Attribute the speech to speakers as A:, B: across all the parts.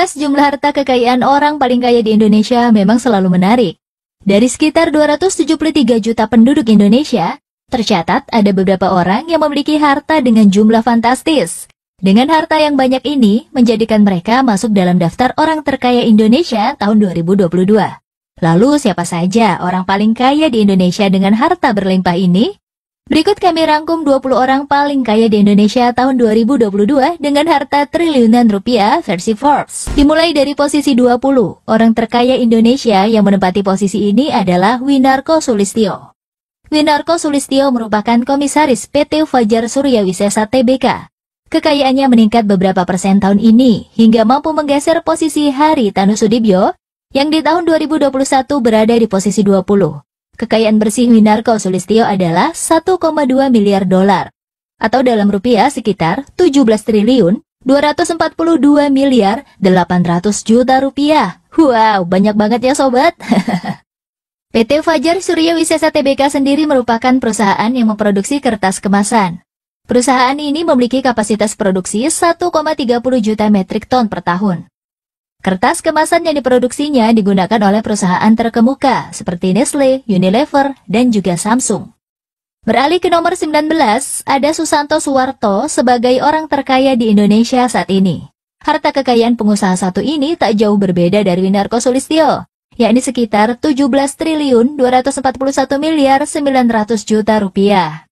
A: Membahas jumlah harta kekayaan orang paling kaya di Indonesia memang selalu menarik. Dari sekitar 273 juta penduduk Indonesia, tercatat ada beberapa orang yang memiliki harta dengan jumlah fantastis. Dengan harta yang banyak ini, menjadikan mereka masuk dalam daftar orang terkaya Indonesia tahun 2022. Lalu siapa saja orang paling kaya di Indonesia dengan harta berlimpah ini? Berikut kami rangkum 20 orang paling kaya di Indonesia tahun 2022 dengan harta triliunan rupiah versi Forbes. Dimulai dari posisi 20, orang terkaya Indonesia yang menempati posisi ini adalah Winarko Sulistyo. Winarko Sulistyo merupakan komisaris PT Fajar Surya Wisesa Tbk. Kekayaannya meningkat beberapa persen tahun ini, hingga mampu menggeser posisi Hari Tanu Sudibyo, yang di tahun 2021 berada di posisi 20. Kekayaan bersih Winarko Sulistyo adalah 1,2 miliar dolar, atau dalam rupiah sekitar 17 triliun 242 miliar 800 juta rupiah. Wow, banyak banget ya sobat. PT Fajar Surya Wisesa Tbk sendiri merupakan perusahaan yang memproduksi kertas kemasan. Perusahaan ini memiliki kapasitas produksi 1,30 juta metrik ton per tahun. Kertas kemasan yang diproduksinya digunakan oleh perusahaan terkemuka seperti Nestle, Unilever, dan juga Samsung. Beralih ke nomor 19, ada Susanto Suwarto sebagai orang terkaya di Indonesia saat ini. Harta kekayaan pengusaha satu ini tak jauh berbeda dari Winarko Sulistyo, yakni sekitar 17 triliun 241 miliar 900 juta rupiah.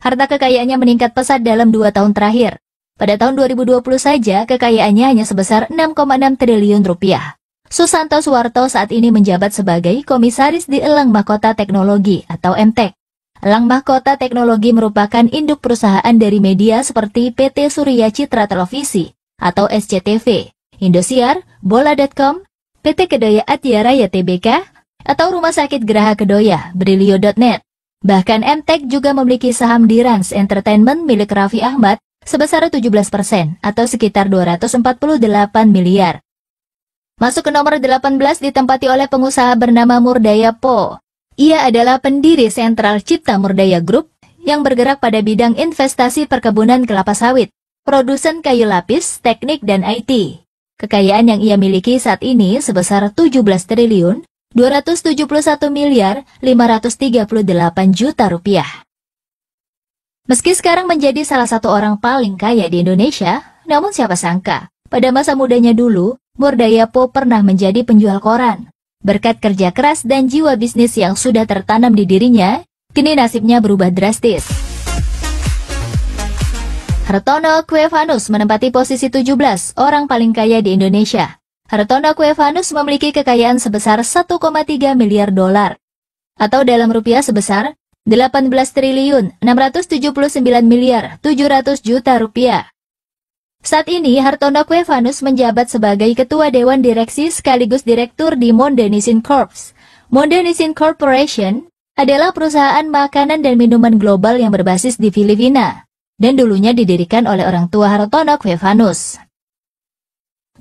A: Harta kekayaannya meningkat pesat dalam 2 tahun terakhir. Pada tahun 2020 saja, kekayaannya hanya sebesar 6,6 triliun rupiah. Susanto Suwarto saat ini menjabat sebagai komisaris di Elang Mahkota Teknologi atau MTEK. Elang Mahkota Teknologi merupakan induk perusahaan dari media seperti PT Surya Citra Televisi atau SCTV, Indosiar, Bola.com, PT Kedoya Atyaraya Tbk, atau Rumah Sakit Geraha Kedoya, Brilio.net. Bahkan MTEK juga memiliki saham di Rans Entertainment milik Raffi Ahmad sebesar 17% atau sekitar 248 miliar. Masuk ke nomor 18 ditempati oleh pengusaha bernama Murdaya Po. Ia adalah pendiri Sentral Cipta Murdaya Group yang bergerak pada bidang investasi perkebunan kelapa sawit, produsen kayu lapis, teknik, dan IT. Kekayaan yang ia miliki saat ini sebesar 17 triliun 271 miliar 538 juta rupiah. Meski sekarang menjadi salah satu orang paling kaya di Indonesia, namun siapa sangka, pada masa mudanya dulu, Murdaya Po pernah menjadi penjual koran. Berkat kerja keras dan jiwa bisnis yang sudah tertanam di dirinya, kini nasibnya berubah drastis. Hartono Kuevanus menempati posisi 17 orang paling kaya di Indonesia. Hartono Kuevanus memiliki kekayaan sebesar 1,3 miliar dolar, atau dalam rupiah sebesar 18 triliun 679 miliar 700 juta rupiah. Saat ini Hartono Kuevanus menjabat sebagai Ketua Dewan Direksi sekaligus Direktur di Monde Nissin Corp. Monde Nissin Corporation adalah perusahaan makanan dan minuman global yang berbasis di Filipina, dan dulunya didirikan oleh orang tua Hartono Kuevanus.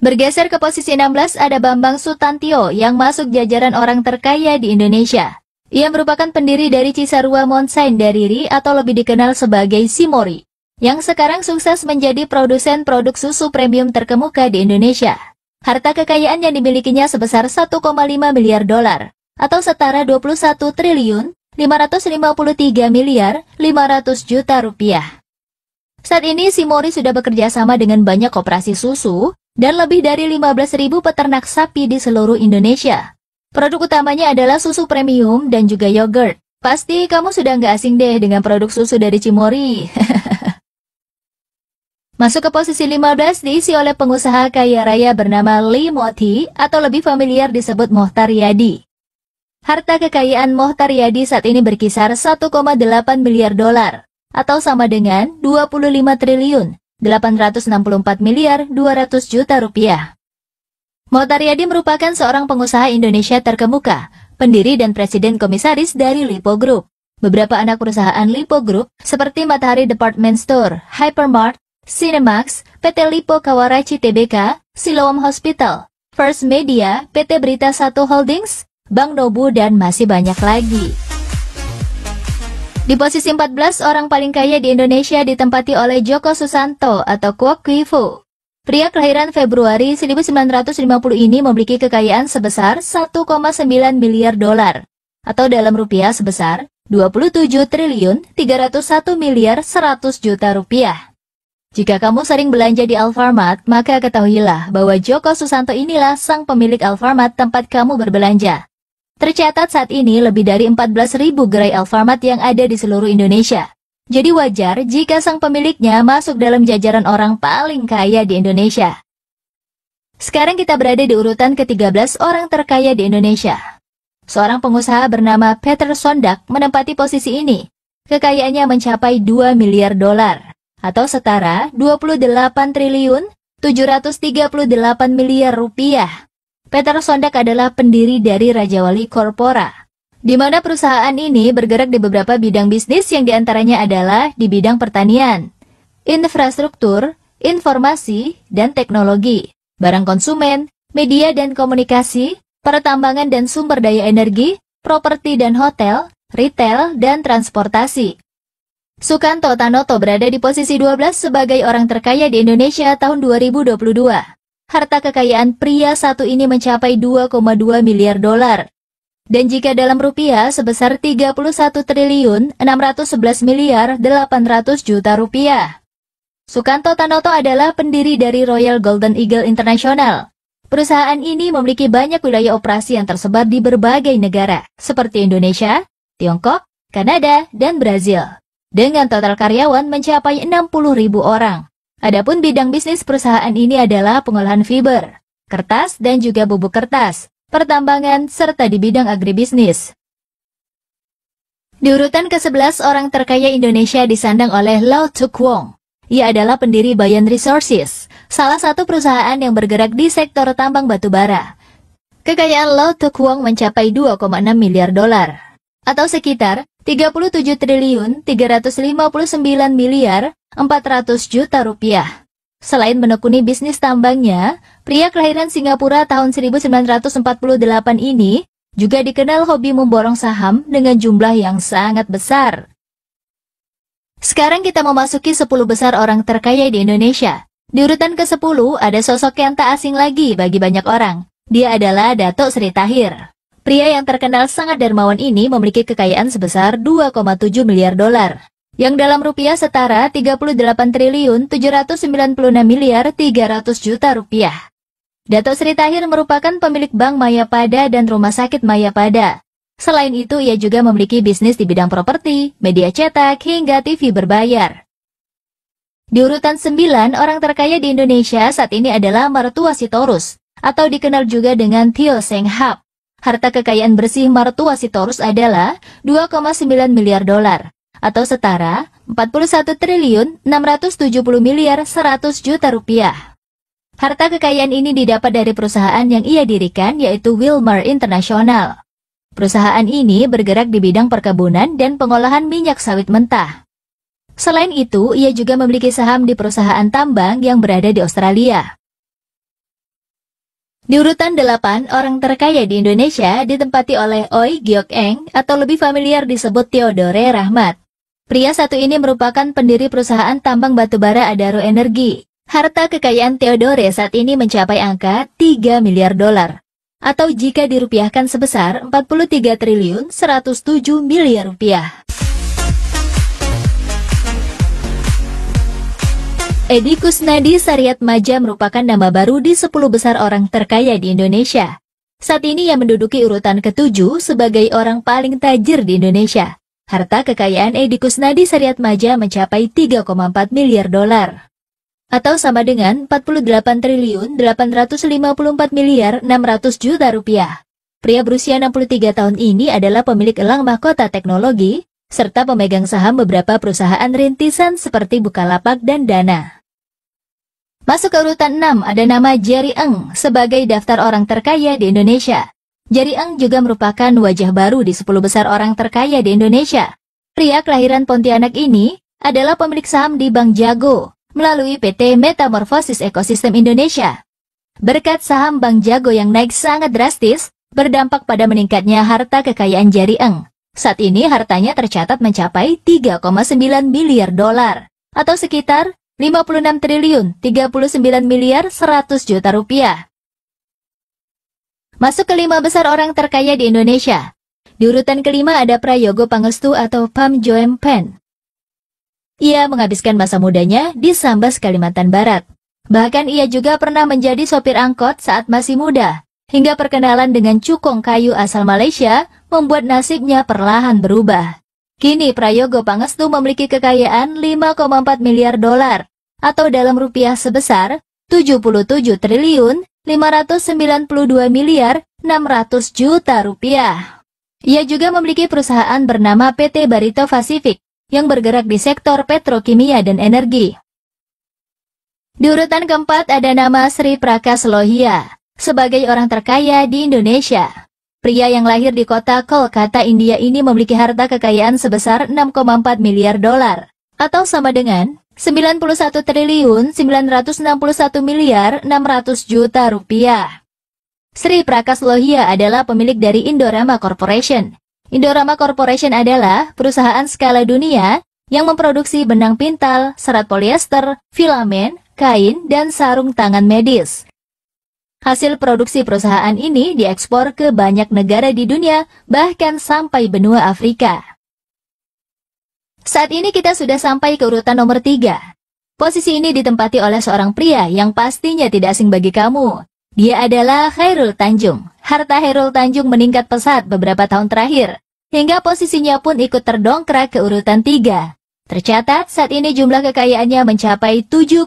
A: Bergeser ke posisi 16 ada Bambang Sutantio yang masuk jajaran orang terkaya di Indonesia. Ia merupakan pendiri dari Cisarua Monsain Dariri atau lebih dikenal sebagai Cimori, yang sekarang sukses menjadi produsen produk susu premium terkemuka di Indonesia. Harta kekayaan yang dimilikinya sebesar 1,5 miliar dolar, atau setara 21 triliun 553 miliar 500 juta rupiah. Saat ini Cimori sudah bekerja sama dengan banyak koperasi susu dan lebih dari 15.000 peternak sapi di seluruh Indonesia. Produk utamanya adalah susu premium dan juga yogurt. Pasti kamu sudah nggak asing deh dengan produk susu dari Cimori. Masuk ke posisi 15 diisi oleh pengusaha kaya raya bernama Lee Moti atau lebih familiar disebut Mohtar Yadi. Harta kekayaan Mohtar Yadi saat ini berkisar 1,8 miliar dolar atau sama dengan 25 triliun 864 miliar 200 juta rupiah. Mohtar Yadi merupakan seorang pengusaha Indonesia terkemuka, pendiri dan presiden komisaris dari Lipo Group. Beberapa anak perusahaan Lipo Group seperti Matahari Department Store, Hypermart, Cinemax, PT Lipo Kawarachi Tbk, Siloam Hospital, First Media, PT Berita Satu Holdings, Bank Nobu, dan masih banyak lagi. Di posisi 14 orang paling kaya di Indonesia ditempati oleh Joko Susanto atau Kwok Kwifu. Pria kelahiran Februari 1950 ini memiliki kekayaan sebesar 1,9 miliar dolar, atau dalam rupiah sebesar 27 triliun 301 miliar 100 juta rupiah. Jika kamu sering belanja di Alfamart, maka ketahuilah bahwa Joko Susanto inilah sang pemilik Alfamart tempat kamu berbelanja. Tercatat saat ini lebih dari 14.000 gerai Alfamart yang ada di seluruh Indonesia. Jadi wajar jika sang pemiliknya masuk dalam jajaran orang paling kaya di Indonesia. Sekarang kita berada di urutan ke-13 orang terkaya di Indonesia. Seorang pengusaha bernama Peter Sondag menempati posisi ini. Kekayaannya mencapai 2 miliar dolar, atau setara 28 triliun 738 miliar rupiah. Peter Sondag adalah pendiri dari Raja Wali Corpora, di mana perusahaan ini bergerak di beberapa bidang bisnis yang diantaranya adalah di bidang pertanian, infrastruktur, informasi, dan teknologi, barang konsumen, media dan komunikasi, pertambangan dan sumber daya energi, properti dan hotel, retail, dan transportasi. Sukanto Tanoto berada di posisi 12 sebagai orang terkaya di Indonesia tahun 2022. Harta kekayaan pria satu ini mencapai 2,2 miliar dolar. Dan jika dalam rupiah sebesar 31 triliun 611 miliar 800 juta rupiah. Sukanto Tanoto adalah pendiri dari Royal Golden Eagle International. Perusahaan ini memiliki banyak wilayah operasi yang tersebar di berbagai negara, seperti Indonesia, Tiongkok, Kanada, dan Brazil. Dengan total karyawan mencapai 60.000 orang. Adapun bidang bisnis perusahaan ini adalah pengolahan fiber, kertas dan juga bubuk kertas, pertambangan, serta di bidang agribisnis. Di urutan ke-11 orang terkaya Indonesia disandang oleh Lau Tuk Wong. Ia adalah pendiri Bayan Resources, salah satu perusahaan yang bergerak di sektor tambang batu bara. Kekayaan Lau Tuk Wong mencapai 2,6 miliar dolar, atau sekitar 37 triliun 359 miliar 400 juta rupiah. Selain menekuni bisnis tambangnya, pria kelahiran Singapura tahun 1948 ini juga dikenal hobi memborong saham dengan jumlah yang sangat besar. Sekarang kita memasuki 10 besar orang terkaya di Indonesia. Di urutan ke-10 ada sosok yang tak asing lagi bagi banyak orang. Dia adalah Dato Sri Tahir. Pria yang terkenal sangat dermawan ini memiliki kekayaan sebesar 2,7 miliar dolar. Yang dalam rupiah setara 38 triliun 796 miliar 300 juta rupiah. Dato Sri Tahir merupakan pemilik Bank Mayapada dan Rumah Sakit Mayapada. Selain itu, ia juga memiliki bisnis di bidang properti, media cetak, hingga TV berbayar. Di urutan 9 orang terkaya di Indonesia saat ini adalah Martua Sitorus, atau dikenal juga dengan Tio Seng Hap. Harta kekayaan bersih Martua Sitorus adalah 2,9 miliar dolar. Atau setara 41 triliun 670 miliar 100 juta rupiah. Harta kekayaan ini didapat dari perusahaan yang ia dirikan, yaitu Wilmar International. Perusahaan ini bergerak di bidang perkebunan dan pengolahan minyak sawit mentah. Selain itu, ia juga memiliki saham di perusahaan tambang yang berada di Australia. Di urutan 8 orang terkaya di Indonesia ditempati oleh Oi Giok Eng, atau lebih familiar disebut Theodore Rahmat. Pria satu ini merupakan pendiri perusahaan tambang batubara Adaro Energi. Harta kekayaan Theodore saat ini mencapai angka 3 miliar dolar. Atau jika dirupiahkan sebesar 43 triliun 107 miliar rupiah. Edi Kusnadi Saryatmadja merupakan nama baru di 10 besar orang terkaya di Indonesia. Saat ini ia menduduki urutan ke-7 sebagai orang paling tajir di Indonesia. Harta kekayaan Edi Kusnadi Saryatmadja mencapai 3,4 miliar dolar. Atau sama dengan 48 triliun 854 miliar 600 juta rupiah. Pria berusia 63 tahun ini adalah pemilik elang mahkota teknologi, serta pemegang saham beberapa perusahaan rintisan seperti Bukalapak dan Dana. Masuk ke urutan 6 ada nama Jerry Eng sebagai daftar orang terkaya di Indonesia. Jerry Eng juga merupakan wajah baru di 10 besar orang terkaya di Indonesia. Pria kelahiran Pontianak ini adalah pemilik saham di Bank Jago melalui PT Metamorfosis Ekosistem Indonesia. Berkat saham Bank Jago yang naik sangat drastis, berdampak pada meningkatnya harta kekayaan Jerry Eng. Saat ini hartanya tercatat mencapai 3,9 miliar dolar, atau sekitar 56 triliun 39 miliar 100 juta rupiah. Masuk ke 5 besar orang terkaya di Indonesia. Di urutan kelima ada Prayogo Pangestu atau Pham Joem Pen. Ia menghabiskan masa mudanya di Sambas, Kalimantan Barat. Bahkan ia juga pernah menjadi sopir angkot saat masih muda. Hingga perkenalan dengan cukong kayu asal Malaysia membuat nasibnya perlahan berubah. Kini Prayogo Pangestu memiliki kekayaan 5,4 miliar dolar atau dalam rupiah sebesar 77 triliun 592 miliar 600 juta rupiah. Ia juga memiliki perusahaan bernama PT Barito Pacific yang bergerak di sektor petrokimia dan energi. Di urutan keempat ada nama Sri Prakas Lohia sebagai orang terkaya di Indonesia. Pria yang lahir di kota Kolkata, India ini memiliki harta kekayaan sebesar 6,4 miliar dolar atau sama dengan 91 triliun 961 miliar 600 juta rupiah. Sri Prakas Lohia adalah pemilik dari Indorama Corporation. Indorama Corporation adalah perusahaan skala dunia yang memproduksi benang pintal, serat polyester, filamen, kain, dan sarung tangan medis. Hasil produksi perusahaan ini diekspor ke banyak negara di dunia, bahkan sampai benua Afrika. Saat ini kita sudah sampai ke urutan nomor 3. Posisi ini ditempati oleh seorang pria yang pastinya tidak asing bagi kamu. Dia adalah Chairul Tanjung. Harta Chairul Tanjung meningkat pesat beberapa tahun terakhir, hingga posisinya pun ikut terdongkrak ke urutan 3. Tercatat saat ini jumlah kekayaannya mencapai 7,5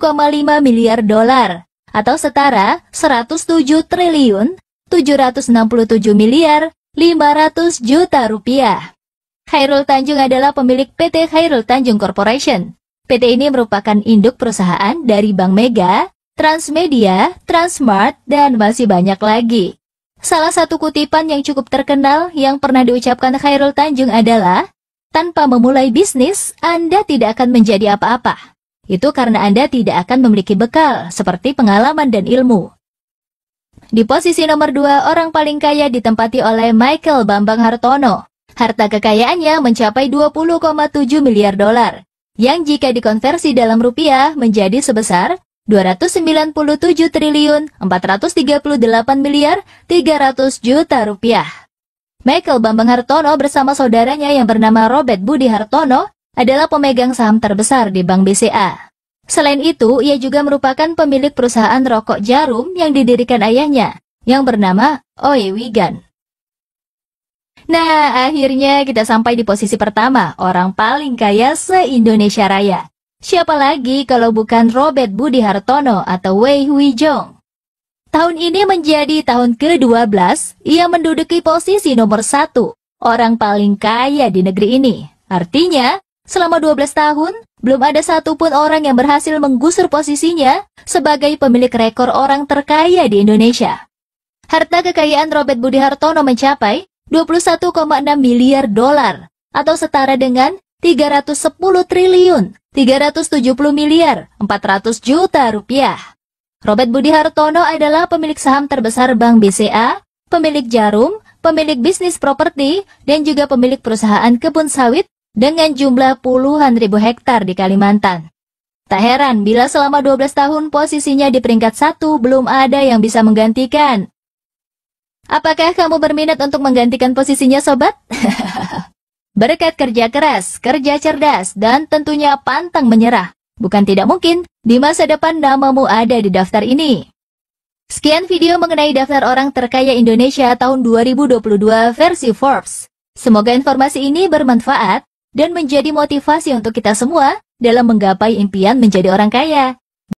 A: miliar dolar atau setara 107 triliun 767 miliar 500 juta rupiah. Chairul Tanjung adalah pemilik PT Chairul Tanjung Corporation. PT ini merupakan induk perusahaan dari Bank Mega, Transmedia, Transmart, dan masih banyak lagi. Salah satu kutipan yang cukup terkenal yang pernah diucapkan Chairul Tanjung adalah, "Tanpa memulai bisnis, Anda tidak akan menjadi apa-apa. Itu karena Anda tidak akan memiliki bekal seperti pengalaman dan ilmu." Di posisi nomor 2, orang paling kaya ditempati oleh Michael Bambang Hartono. Harta kekayaannya mencapai 20,7 miliar dolar, yang jika dikonversi dalam rupiah menjadi sebesar 297 triliun 438 miliar 300 juta rupiah. Michael Bambang Hartono bersama saudaranya yang bernama Robert Budi Hartono adalah pemegang saham terbesar di Bank BCA. Selain itu, ia juga merupakan pemilik perusahaan rokok jarum yang didirikan ayahnya, yang bernama Oe Wigan. Nah, akhirnya kita sampai di posisi pertama, orang paling kaya se-Indonesia Raya. Siapa lagi kalau bukan Robert Budi Hartono atau Wei Hui Jong. Tahun ini menjadi tahun ke-12, ia menduduki posisi nomor 1, orang paling kaya di negeri ini. Artinya, selama 12 tahun, belum ada satupun orang yang berhasil menggusur posisinya sebagai pemilik rekor orang terkaya di Indonesia. Harta kekayaan Robert Budi Hartono mencapai 21,6 miliar dolar atau setara dengan 310 triliun 370 miliar 400 juta rupiah. Robert Budi Hartono adalah pemilik saham terbesar Bank BCA, pemilik jarum, pemilik bisnis properti, dan juga pemilik perusahaan kebun sawit dengan jumlah puluhan ribu hektar di Kalimantan. Tak heran bila selama 12 tahun posisinya di peringkat 1 belum ada yang bisa menggantikan. Apakah kamu berminat untuk menggantikan posisinya, sobat? Berkat kerja keras, kerja cerdas, dan tentunya pantang menyerah, bukan tidak mungkin di masa depan namamu ada di daftar ini. Sekian video mengenai daftar orang terkaya Indonesia tahun 2022 versi Forbes. Semoga informasi ini bermanfaat dan menjadi motivasi untuk kita semua dalam menggapai impian menjadi orang kaya.